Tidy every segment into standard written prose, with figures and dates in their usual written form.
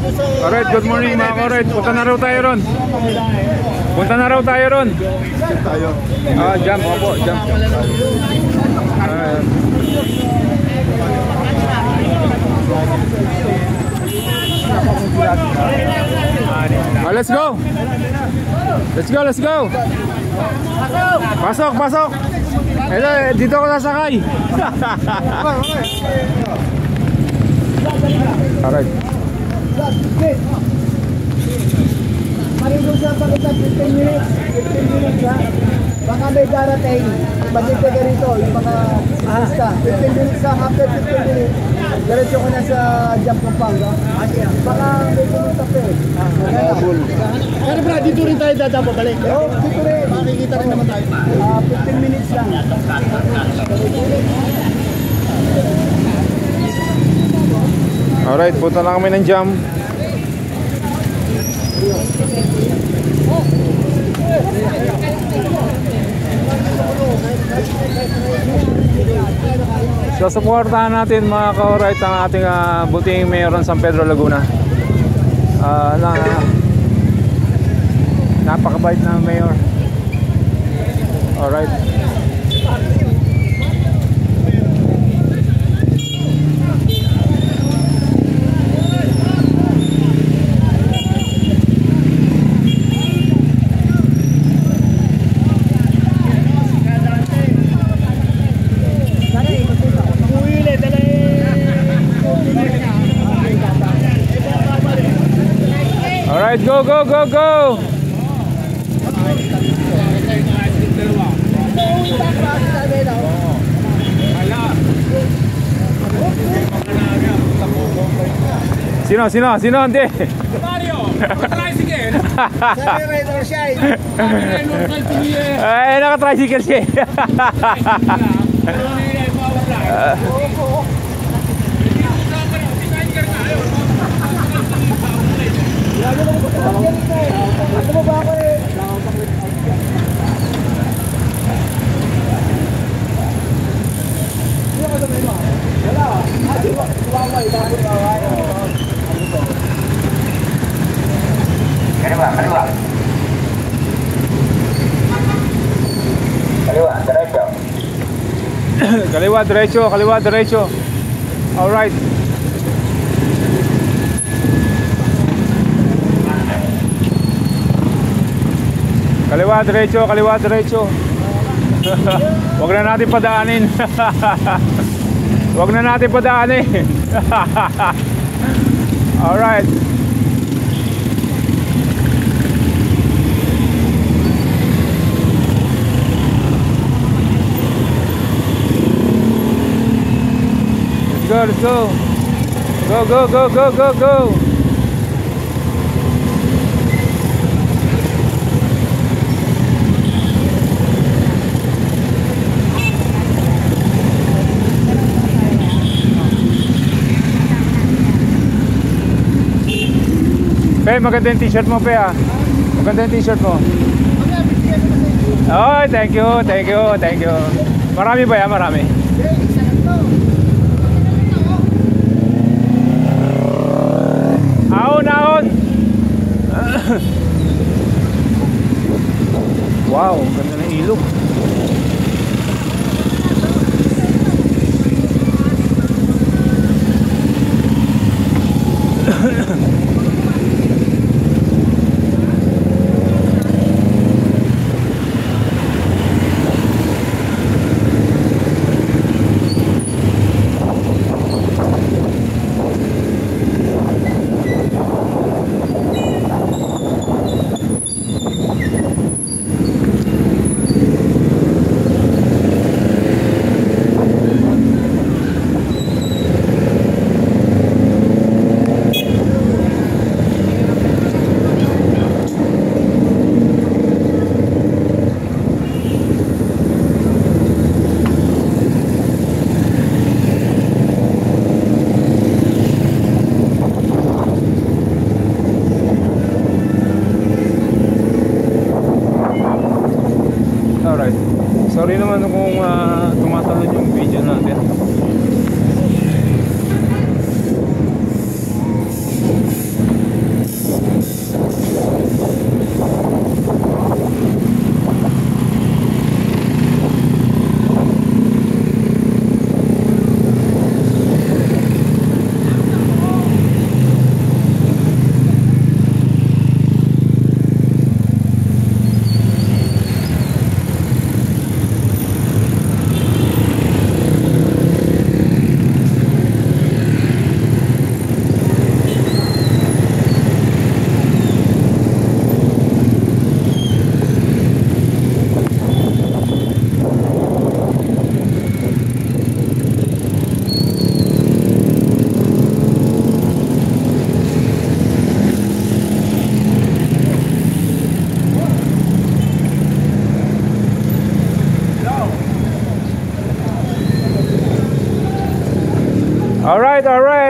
Alright, good morning mga ka-alright. Punta na raw tayo ron. Punta na raw tayo ron. Jump, opo, jump. Let's go. Let's go, let's go. Pasok, pasok. Ito, dito ako sasakay. Alright. Marunong siya pakita 15 minutes. 15 minutes ha. Baka may darating. Magiging ka rito. Yung mga basta. 15 minutes ha. After 15 minutes. Diretso ko na sa Jump Pampanga. Baka may pumunta pa eh. Pero bro, dito rin tayo dadapa balik. Oo, dito rin. Makikita rin naman tayo. 15 minutes lang. Alright, punta na kami ng Jump. So supportahan natin mga ka-alright ang ating buting mayor ng San Pedro Laguna. Napakabait na mayor. Alright. Alright, go, go, go, go! Sino, sino, sino, hindi? Mario, tricycle! Sabi rider siya eh. Ay, naka-tricycle siya. Ano mo ba ako eh? Wala. Kaliwa, kaliwa. Kaliwa, diretso. Kaliwa, diretso, kaliwa, diretso. Alright. Kaliwa, diretso, kaliwa, diretso. Huwag na natin padaanin. Huwag na natin padaanin. Alright. Let's go, let's go. Go, go, go, go, go, go. Pe, maganda yung t-shirt mo, Pe, ah. Maganda yung t-shirt mo. Oh, thank you, thank you, thank you. Marami ba yan? Marami. Ahon, ahon. Wow, ganda ng ilog. Alright. Sorry naman kung tumatalon yung video natin.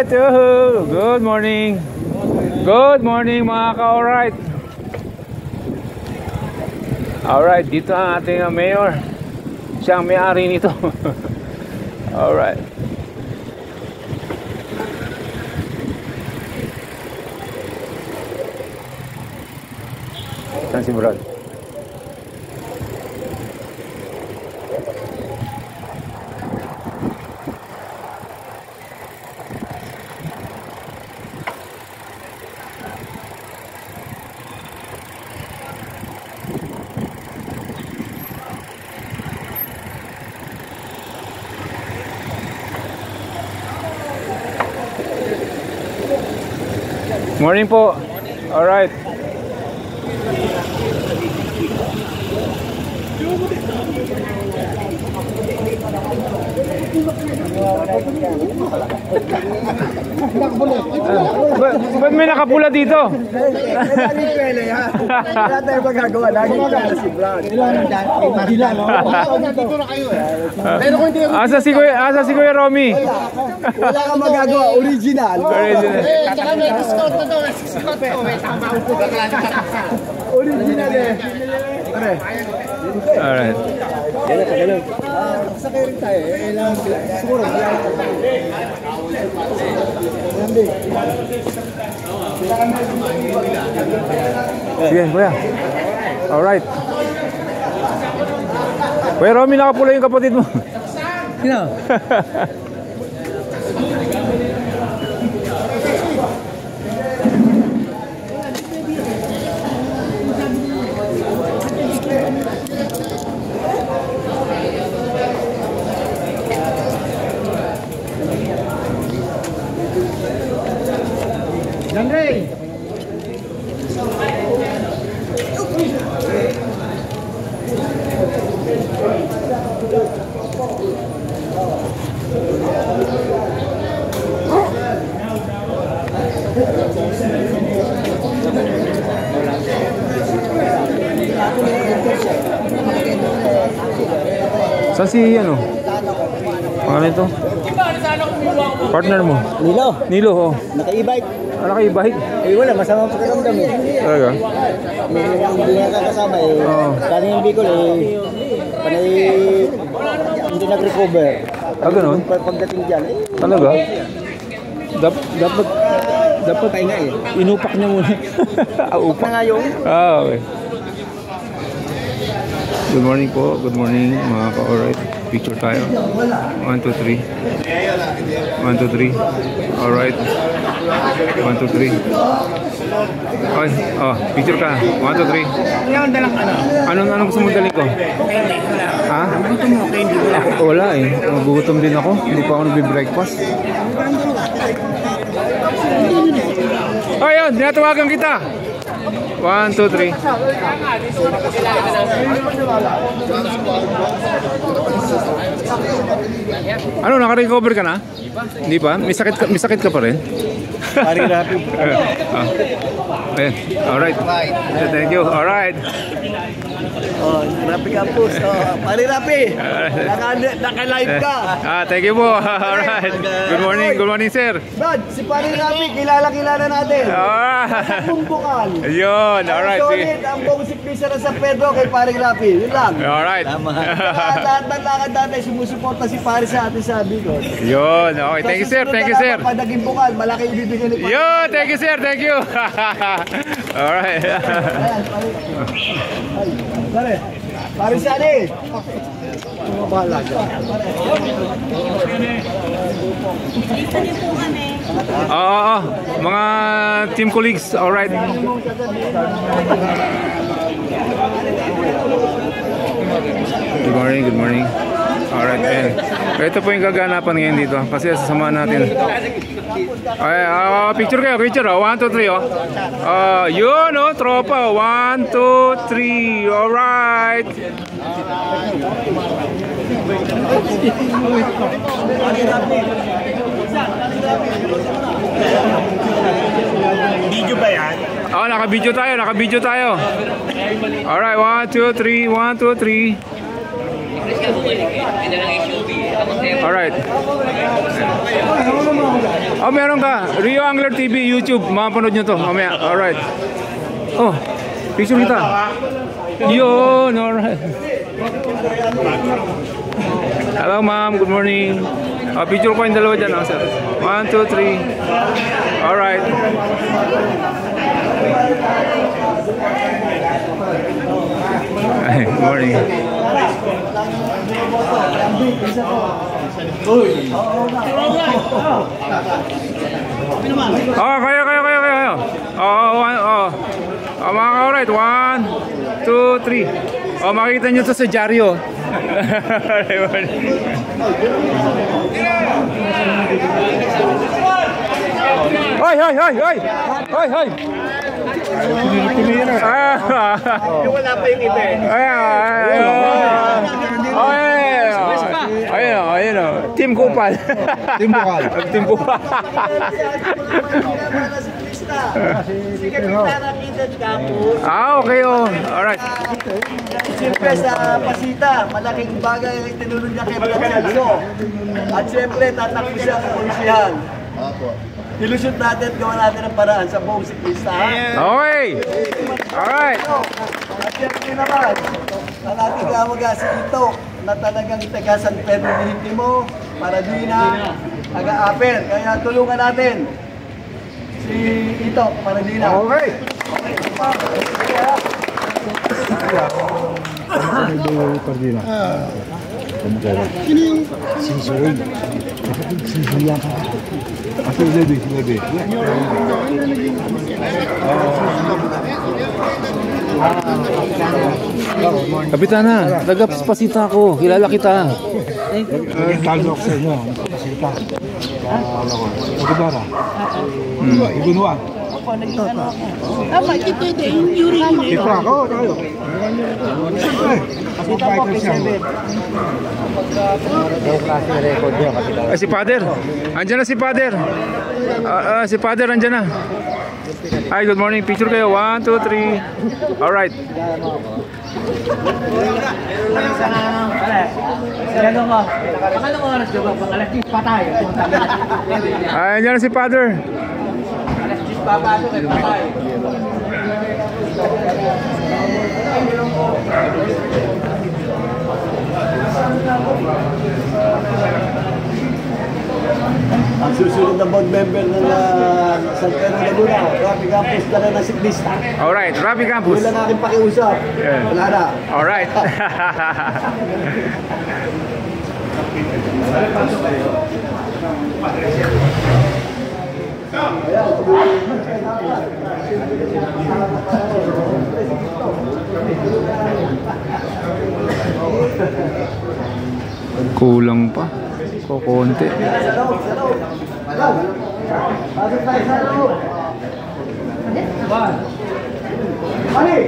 Alright, good morning. Good morning mga ka-alright. Alright, dito ang ating mayor. Siya ang may-ari nito. Alright. Saan si Brad? Morning po. All right. Ba't may nakapula dito? Wala tayo magagawa. Lagi na si Brad. Asa si Kuya Romy? Wala kang magagawa. Original. Original eh. Pare. Alright. Sakay rin tayo. Siguro. Sige, Kuya. Alright. Kuya Romy, nakapula yung kapatid mo. Sino? Landry! Saan si ano? Pangalan ito? Partner mo? Nilo, Nilo, oh. naka-e-bike. Naka-e-bike? Eh wala, masama ang pakiramdam eh. Talaga? Hindi nga kakasama eh. Oo. Kaning yung Bicol eh. Panay, hindi nag-recover. Ganun? Pagdating dyan eh. Talaga? Dapat Pahinga eh. inupak niya muna. Upak. Na nga yung Okay. Good morning po. Good morning mga ka-alright. Picture tayo. 1, 2, 3. 1, 2, 3. Alright. 1, 2, 3. Ay, picture ka. 1, 2, 3. Anong gusto mong dalhin ko? Ha? Wala eh. Magugutom din ako. Hindi pa ako nagbe-breakfast. Ayun, tinatawagan kita. 1, 2, 3. Ano, naka-recover ka na? Hindi pa? May sakit ka pa rin? Pari Rapi. Ayan. Alright. Thank you. Alright. Oh, Rapi Campus. Pari Rapi. Naka-live ka. Thank you po. Alright. Good morning. Good morning, sir. Brad, si Pari Rapi, kilala natin. Kumbukal. Yun. Alright. Solid ang buong siklisa na sa Pedro kay Pari Rapi. Yun lang. Alright. Lahat ng lakad natin, sumusuporta si Pari sa atin sa Bicol. Yun. Okay. Thank you, sir. Thank you, sir. Pag naging bukal, malaki ibibigay ni Pari. Yo, thank you, sir. Thank you. Alright. Pare, Pari Sani. Bahala ka. Mga team colleagues. Alright. Good morning, good morning. Alright, ayan. Ito po yung gaganapan ngayon dito kasi sasamahan natin. Ay, picture kayo, picture. 1, 2, 3. Yun, tropa. 1, 2, 3. Alright. Video ba yan? Naka-video tayo. Alright, 1, 2, 3. 1, 2, 3. Alright. Oh, meron ka. Rio Angler TV, YouTube. Mapanood nyo to. Mamaya. Alright. Oh, picture kita. Yun. Alright. Hello, ma'am. Good morning. Picture ko yung dalawa dyan. Oh, sir. 1, 2, 3. Alright. Good morning. Oh, kayo. Mga ka-alright. 1, 2, 3. Oh, makikita nyo to sa dyaryo. Hoy! Wala pa yung iba Ayun o. Team Kupal. Team Bukal. Team Kupal. Okay oh. Alright. Siyempre sa Pasita, malaking bagay ang tinulong niya kay Brad Celso. At siyempre, tatakbo siya sa polisihan. Nilusot natin, gawa natin ang paraan sa buong siklista. Okay. Alright. At siyempre naman, ang ating kawaga si Ito, na talagang taga San Pedro de Hintimo, Paradina, taga-Aper. Kaya tulungan natin si Ito, Paradina. Okay. Kapitana, taga-Pasita ako. Kilala kita. Talok sa inyo. Pasita. Pagkabara. Igunuan. Ipra ako, tayo. Si Father. Andiyan na si Father. Si Father andyan na. Hi, good morning. Picture kayo. 1, 2, 3. Alright. Andiyan na si Father. Ang susunod na board member ng San Pedro Laguna, Rafi Campos na ng siklista. Alright, Rafi Campos. Wala na aking pakiusap. Yeah. Wala na. Alright. Kulang pa. Kukunti. Pasok tayo sa loob. Mali!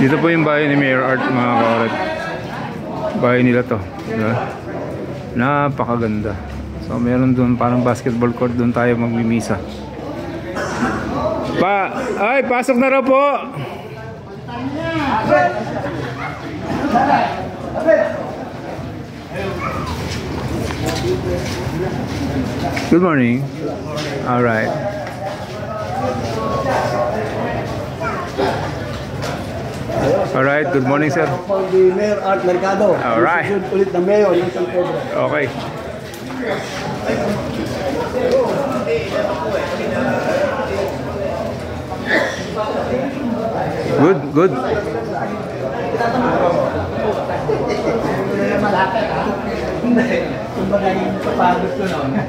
Dito po yung bahay ni Mayor Art, mga kaorat. Bahay nila to, diba? Napakaganda. So meron doon parang basketball court, doon tayo magmimisa. Ay, pasok na raw po. Good morning. All right. All right, good morning, sir. For the Mayor Art Mercado. All right. Susunod ulit na Mayor ng San Pedro. Okay. Good.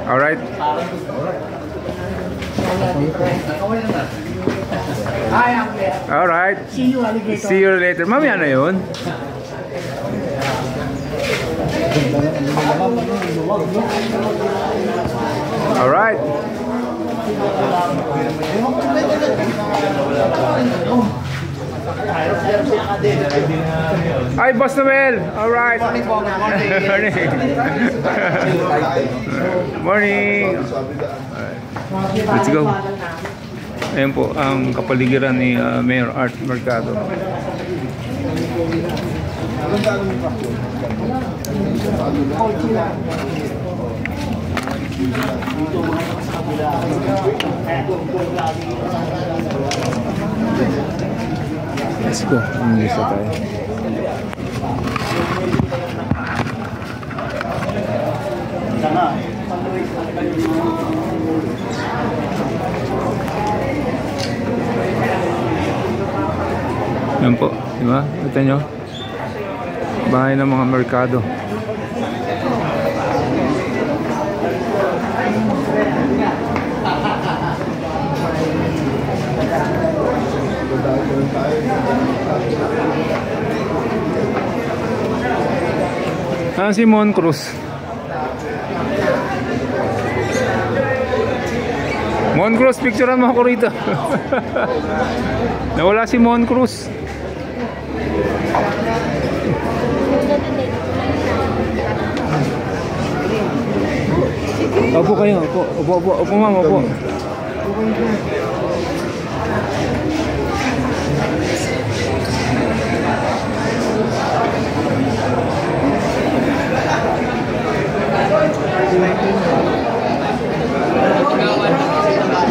All right. All right. See you later. Mamaya na yun. All right. Hi, Boss Noel. All right. Morning. Morning. Let's go. Ayan po ang kapaligiran ni Mayor Art Mercado. Let's go. Umalis na tayo. Yan po, di ba? Kita nyo? Bahay ng mga merkado. Si Mon Cruz. Mon Cruz, picturean mo ako rito. Nawala si Mon Cruz. Opo kayo, opo ma'am, opo.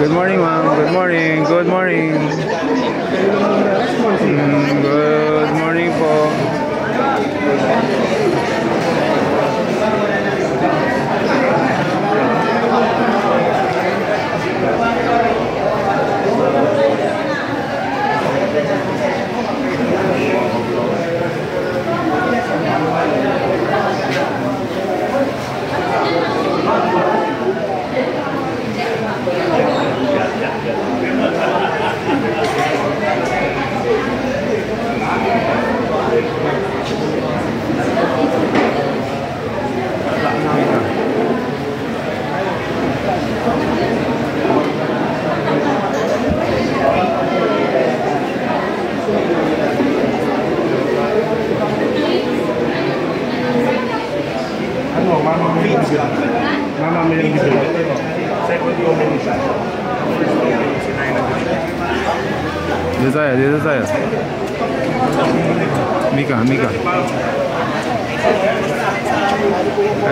Good morning, ma'am. Good morning. Good morning. Good morning po. Dito tayo. Mika. Hi,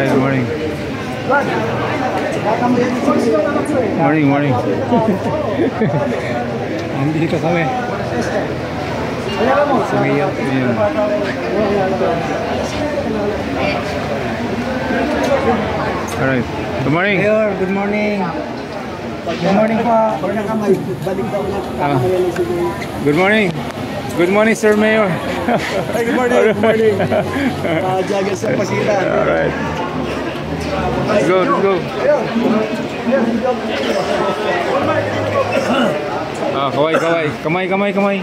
good morning. Morning. Nandito kami. Sumiyak. Alright. Good morning. Mayor, good morning. Good morning po. Good morning. Good morning, Sir Mayor. Hey, good morning. Good morning. Jaga sa Pasita. Alright. Let's go. Kamay.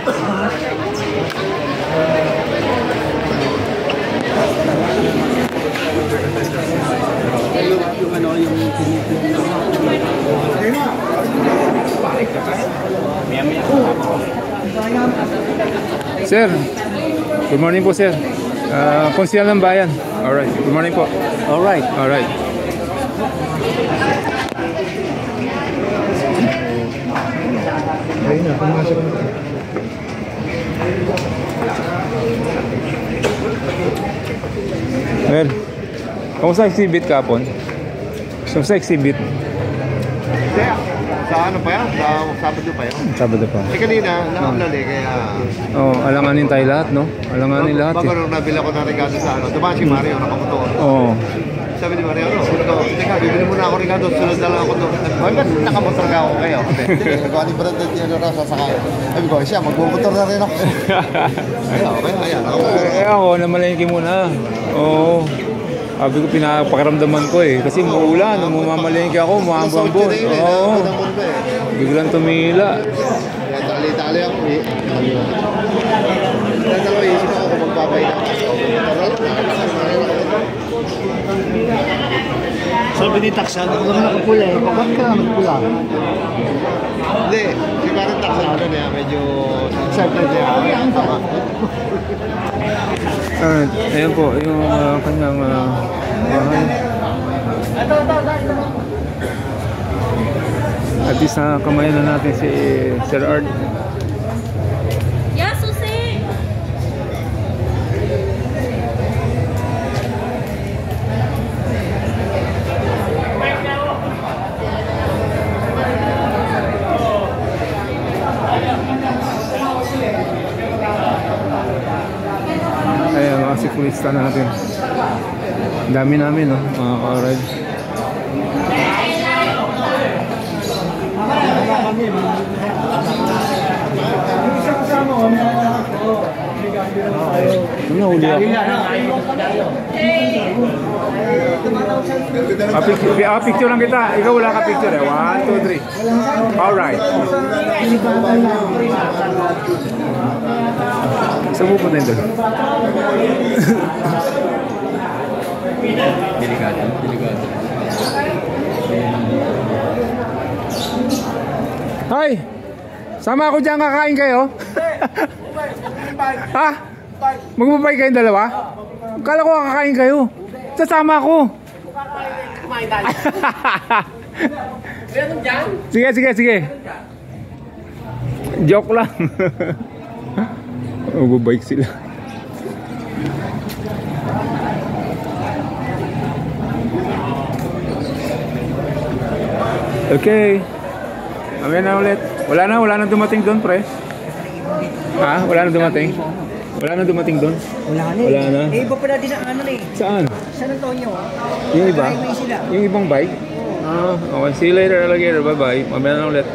Sir, good morning po, sir. Konsyal ng bayan. Alright, good morning po. Alright. Ayun na, pumasok na. Well, kamusta exhibit kapon? Kamusta exhibit? Sa ano pa yan? Sa Sabado pa yan? Sabado pa. Kanina, nakamlan kaya... Alanganin tayo lahat, no? Alanganin lahat Bago nung nabila ko ng regalo sa ano, dumaan si Mario, nakamotor. Sabi ni Mario, teka, bibili muna ako regalo, sunod na lang ako doon. Ba't nakamotor ka ako kayo? Nagawa ni Brad at yun na sasakay. Sabi ko, siya, magbumotor na rin ako. Ayan, ako, namalengke muna. Sabi ko, pinapakiramdaman ko kasi maulan, mamamalengke ako, maambambon. Biglang tumila. Tali-tali ako eh. Kaya isip ako kung magpapay na. Sabi Sabi ni Taxan, ako naman nakapula eh. Bakit ka naman pula? Hindi, si Karen taksado niya, medyo excited niya. Ayan po, yung kanyang bahay. At least nakakamayan na natin si Sir Art. Yeah, Susi! Ayan, mga sikulista natin. Ang dami namin, no, mga ka-ride. Nahuli ako. Picture lang kita. Ikaw wala ka picture eh. 1, 2, 3. Alright. Saan mo po tayo doon? Delikado. Hi! Sama ako dyan, kakain kayo? Ha? Magbabay kayong dalawa? Kala ko kakain kayo. Sasama ako. Sige. Joke lang. Magbabike sila. Okay. Amin na ulit. Wala na dumating doon, pre. Ha? Wala na dumating doon? Wala na. Eh, iba pa natin ang ano eh. Saan? San Antonio. Yung iba? Highway sila. Yung ibang bike? Okay. See you later, alligator. Bye-bye. Mamaya na ulit.